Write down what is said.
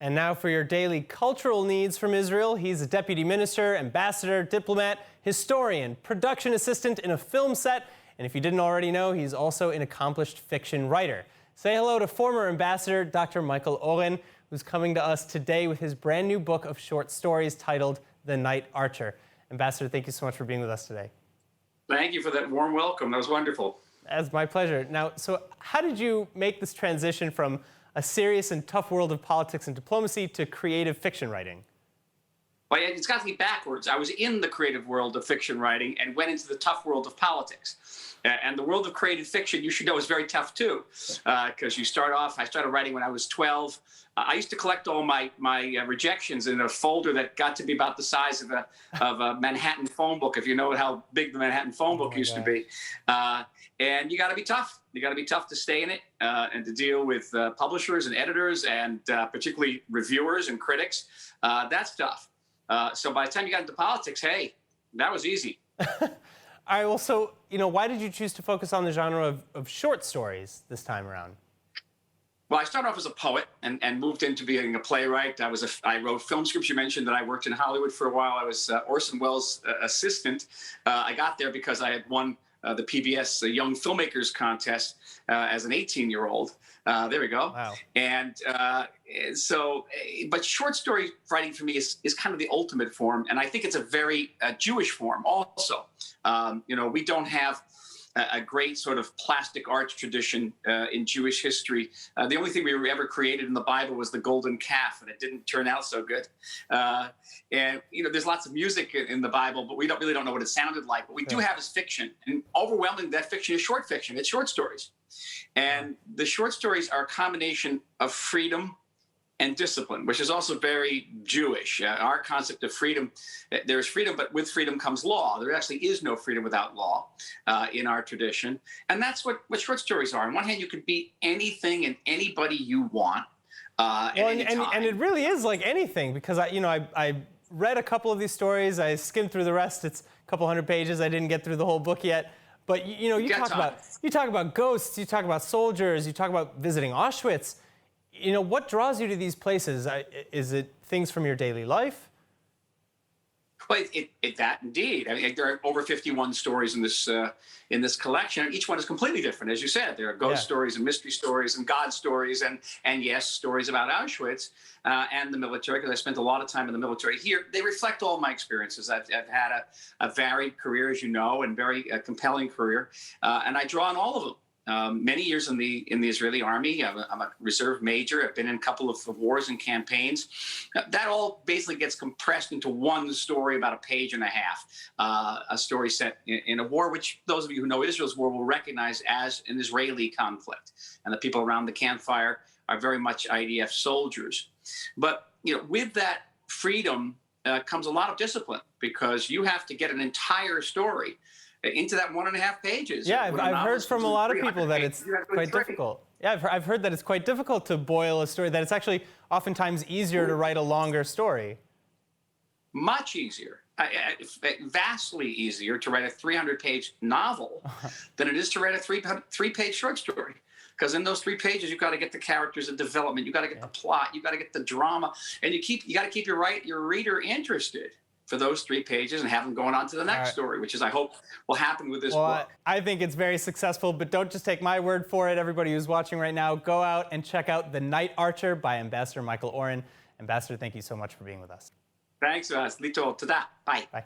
And now for your daily cultural needs from Israel, he's a deputy minister, ambassador, diplomat, historian, production assistant in a film set, and if you didn't already know, he's also an accomplished fiction writer. Say hello to former ambassador Dr. Michael Oren, who's coming to us today with his brand new book of short stories titled The Night Archer. Ambassador, thank you so much for being with us today. Thank you for that warm welcome. That was wonderful. That's my pleasure. Now, so how did you make this transition from a serious and tough world of politics and diplomacy to creative fiction writing? Well, it's got to be backwards. I was in the creative world of fiction writing and went into the tough world of politics. And the world of creative fiction, you should know, is very tough too, because you start off. I started writing when I was 12. I used to collect all my rejections in a folder that got to be about the size of a Manhattan phone book, if you know how big the Manhattan phone book used to be. And you got to be tough. You got to be tough to stay in it and to deal with publishers and editors and particularly reviewers and critics. That's tough. So by the time you got into politics, hey, that was easy. All right, well, so, why did you choose to focus on the genre of short stories this time around? Well, I started off as a poet and moved into being a playwright. I wrote film scripts. You mentioned that I worked in Hollywood for a while. I was Orson Welles' assistant. I got there because I had won the PBS Young Filmmakers Contest as an 18-year-old. There we go. Wow. And but short story writing for me is kind of the ultimate form. And I think it's a very Jewish form also. We don't have a great sort of plastic art tradition in Jewish history. The only thing we ever created in the Bible was the golden calf, and it didn't turn out so good. And there's lots of music in the Bible, but we really don't know what it sounded like. But we do have is fiction, and overwhelmingly that fiction is short fiction. It's short stories. And the short stories are a combination of freedom and discipline, which is also very Jewish. Our concept of freedom, there's freedom, but with freedom comes law. There actually is no freedom without law in our tradition. And that's what short stories are. On one hand, you can be anything and anybody you want at any time. And it really is like anything, because I read a couple of these stories. I skimmed through the rest. It's a couple hundred pages. I didn't get through the whole book yet. But you talk about ghosts, you talk about soldiers, you talk about visiting Auschwitz. What draws you to these places? Is it things from your daily life? Well, that indeed. I mean, there are over 51 stories in this collection, and each one is completely different. As you said, there are ghost stories and mystery stories and God stories and yes, stories about Auschwitz and the military, because I spent a lot of time in the military here. They reflect all my experiences. I've had a varied career, as you know, and very compelling career, and I draw on all of them. Many years in the Israeli army. I'm a reserve major. I've been in a couple of wars and campaigns. That all basically gets compressed into one story, about a page and a half. A story set in a war, which those of you who know Israel's war will recognize as an Israeli conflict. And the people around the campfire are very much IDF soldiers. But with that freedom comes a lot of discipline, because you have to get an entire story into that 1.5 pages. Yeah, I've heard from a lot of people that it's quite difficult. Yeah, I've heard that it's quite difficult to boil a story, that it's actually oftentimes easier to write a longer story. Much easier, vastly easier to write a 300-page novel than it is to write a three-page short story. Because in those 3 pages, you've got to get the characters and development, you've got to get the plot, you've got to get the drama, and you got to keep your reader interested for those 3 pages and have them going on to the next story, which is, I hope, will happen with this book. I think it's very successful, but don't just take my word for it. Everybody who's watching right now, go out and check out The Night Archer by Ambassador Michael Oren. Ambassador, thank you so much for being with us. Thanks, Lito. Tada. Bye. Bye.